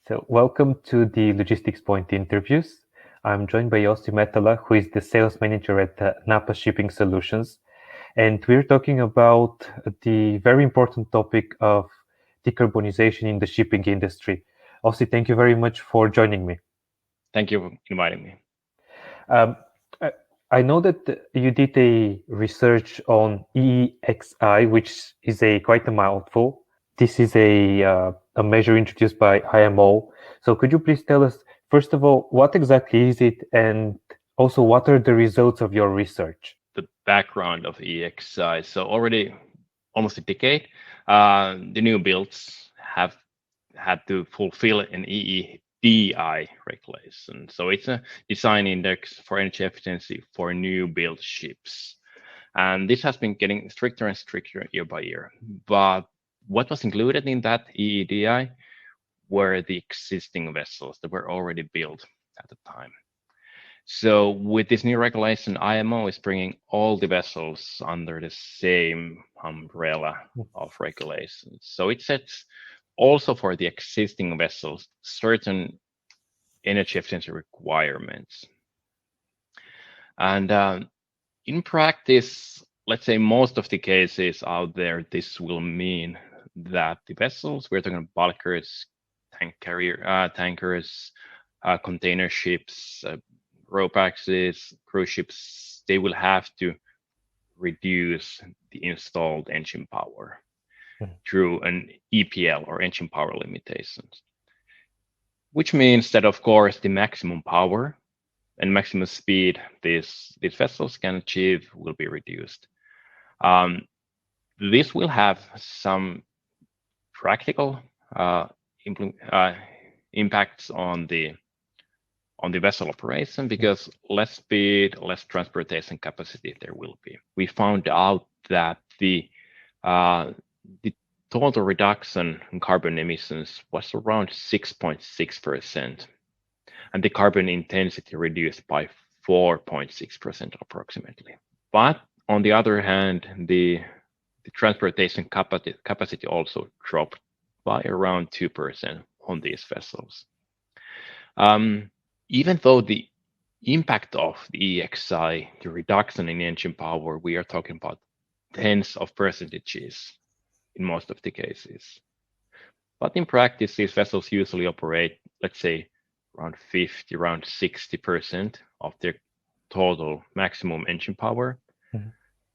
So welcome to the Logistics Point interviews. I'm joined by Ossi Mettälä, who is the sales manager at NAPA Shipping Solutions. And we're talking about the very important topic of decarbonization in the shipping industry. Ossi, thank you very much for joining me. Thank you for inviting me. I know that you did a research on EEXI, which is quite a mouthful. This is a measure introduced by IMO. So could you please tell us, first of all, what exactly is it, and also what are the results of your research? The background of EEXI. So already almost a decade, the new builds have had to fulfill an EEDI regulation. So it's a design index for energy efficiency for new build ships. And this has been getting stricter and stricter year by year. But what was included in that EEDI were the existing vessels that were already built at the time. So with this new regulation, IMO is bringing all the vessels under the same umbrella of regulations. So it sets also for the existing vessels certain energy efficiency requirements. And in practice, let's say most of the cases out there, this will mean that the vessels, we're talking bulkers, tankers, container ships, ro-paxes, cruise ships, they will have to reduce the installed engine power through an EPL or engine power limitations, which means that, of course, the maximum power and maximum speed these vessels can achieve will be reduced. This will have some practical impacts on the vessel operation, because less speed, less transportation capacity there will be. We found out that the total reduction in carbon emissions was around 6.6%, and the carbon intensity reduced by 4.6% approximately. But on the other hand, the transportation capacity also dropped by around 2% on these vessels. Even though the impact of the EEXI, the reduction in engine power, we are talking about tens of percentages in most of the cases. But in practice, these vessels usually operate, let's say, around 50, around 60% of their total maximum engine power. Mm-hmm.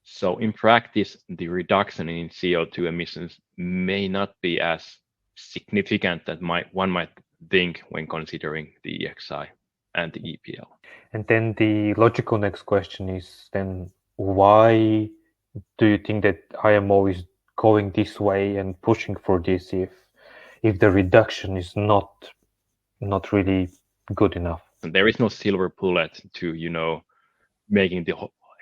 So in practice, the reduction in CO2 emissions may not be as significant that one might think when considering the EEXI and the EPL. And then the logical next question is then, why do you think that IMO is going this way and pushing for this if the reduction is not really good enough? There is no silver bullet to making the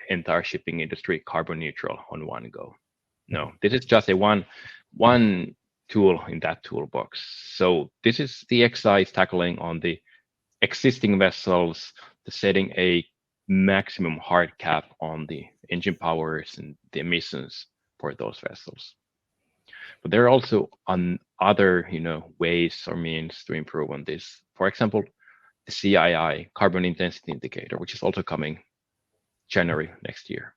entire shipping industry carbon neutral on one go. No, this is just a one tool in that toolbox. So this is the EEXI is tackling on the existing vessels, setting a maximum hard cap on the engine powers and the emissions for those vessels. But there are also other ways or means to improve on this. For example, the CII, carbon intensity indicator, which is also coming January next year,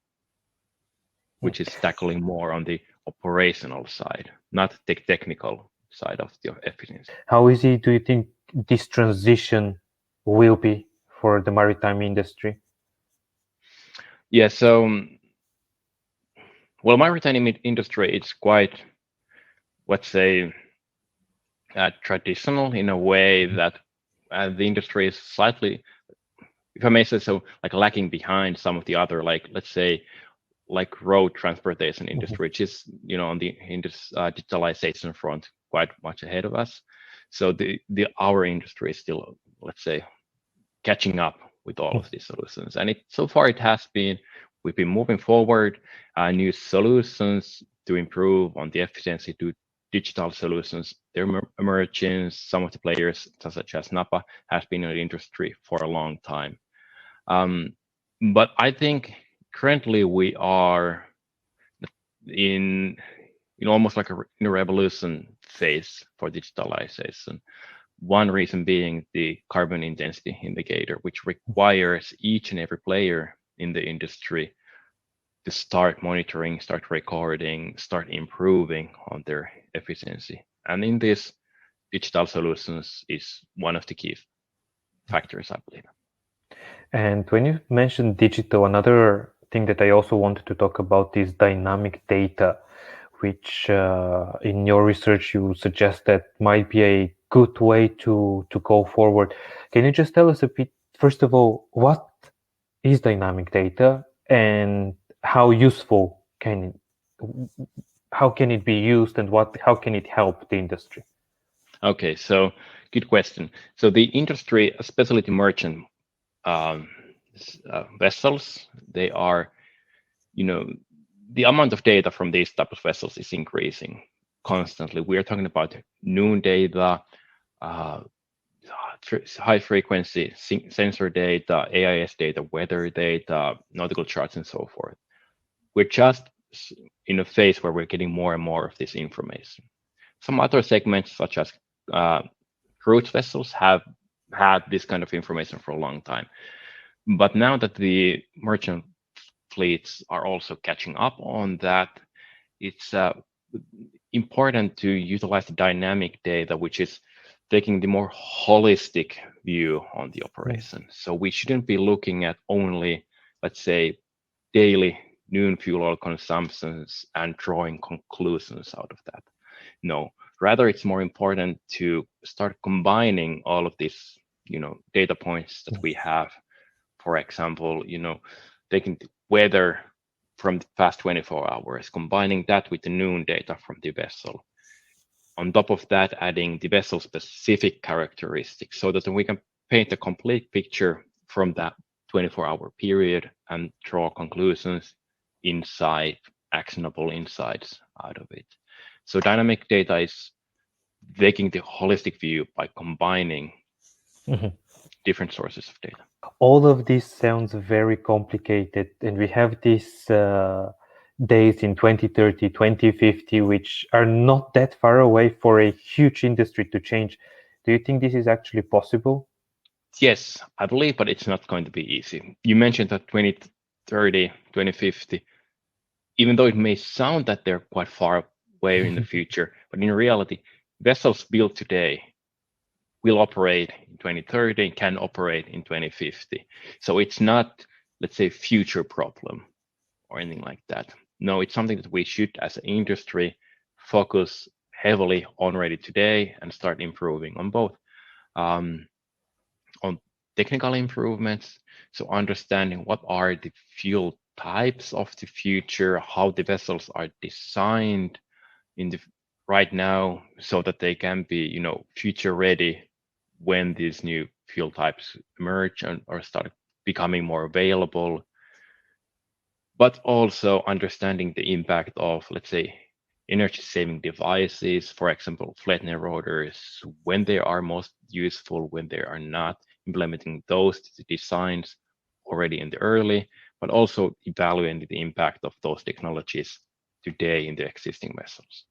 which is tackling more on the operational side, not the technical side of the efficiency. How easy do you think this transition will be for the maritime industry? Yeah, so maritime industry, it's quite, let's say, traditional in a way that the industry is slightly, if I may say so, like lacking behind some of the other, let's say, like road transportation industry, which is on the digitalization front quite much ahead of us. So our industry is still, let's say, catching up with all of these solutions, and so far it has been. We've been moving forward, new solutions to improve on the efficiency, to digital solutions. They're emerging. Some of the players, such as NAPA, has been in the industry for a long time. But I think currently we are in almost like in a revolution phase for digitalization. One reason being the carbon intensity indicator, which requires each and every player in the industry to start monitoring, start recording, start improving on their efficiency. And in this, digital solutions is one of the key factors, I believe. And when you mentioned digital, another thing that I also wanted to talk about is dynamic data, which in your research you suggest that might be a good way to go forward. Can you just tell us a bit, first of all, what is dynamic data and how useful how can it be used and how can it help the industry? Okay, so good question. So the industry, especially the merchant vessels, they are, the amount of data from these type of vessels is increasing constantly. We are talking about noon data, high frequency sensor data, AIS data, weather data, nautical charts, and so forth. We're just in a phase where we're getting more and more of this information. Some other segments, such as cruise vessels, have had this kind of information for a long time. But now that the merchant fleets are also catching up on that, it's important to utilize the dynamic data, which is taking the more holistic view on the operation. So we shouldn't be looking at only, let's say, daily noon fuel oil consumptions and drawing conclusions out of that. No, rather it's more important to start combining all of these, data points that we have. For example, taking the weather from the past 24 hours, combining that with the noon data from the vessel. On top of that, adding the vessel specific characteristics so that we can paint a complete picture from that 24-hour period and draw conclusions, actionable insights out of it. So dynamic data is taking the holistic view by combining different sources of data. All of this sounds very complicated, and we have these days in 2030, 2050, which are not that far away for a huge industry to change. Do you think this is actually possible? Yes, I believe, but it's not going to be easy. You mentioned that 2030, 2050, even though it may sound that they're quite far away in the future, but in reality, vessels built today will operate in 2030 and can operate in 2050. So it's not, let's say, future problem or anything like that. No, it's something that we should, as an industry, focus heavily on already today and start improving on both. On technical improvements, so understanding what are the fuel types of the future, how the vessels are designed right now, so that they can be, future ready when these new fuel types emerge or start becoming more available. But also understanding the impact of, let's say, energy saving devices, for example, flattener rotors, when they are most useful, when they are not, implementing those designs already in the early, but also evaluating the impact of those technologies today in the existing vessels.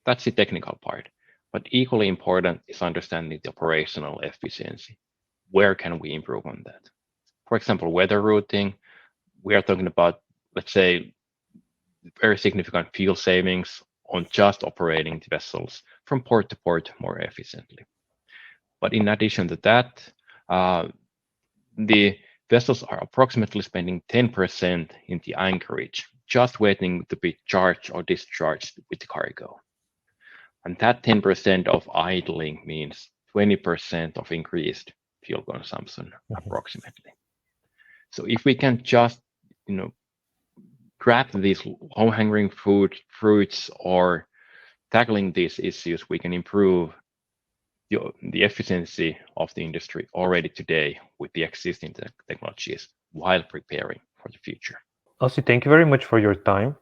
That's the technical part. But equally important is understanding the operational efficiency. Where can we improve on that? For example, weather routing, we are talking about, let's say, very significant fuel savings on just operating the vessels from port to port more efficiently. But in addition to that, the vessels are approximately spending 10% in the anchorage, just waiting to be charged or discharged with the cargo. And that 10% of idling means 20% of increased fuel consumption, approximately. So if we can just, grab these low-hanging fruits or tackling these issues, we can improve the efficiency of the industry already today with the existing technologies while preparing for the future. Ossi, thank you very much for your time.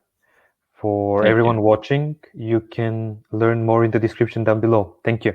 For everyone watching, you can learn more in the description down below. Thank you.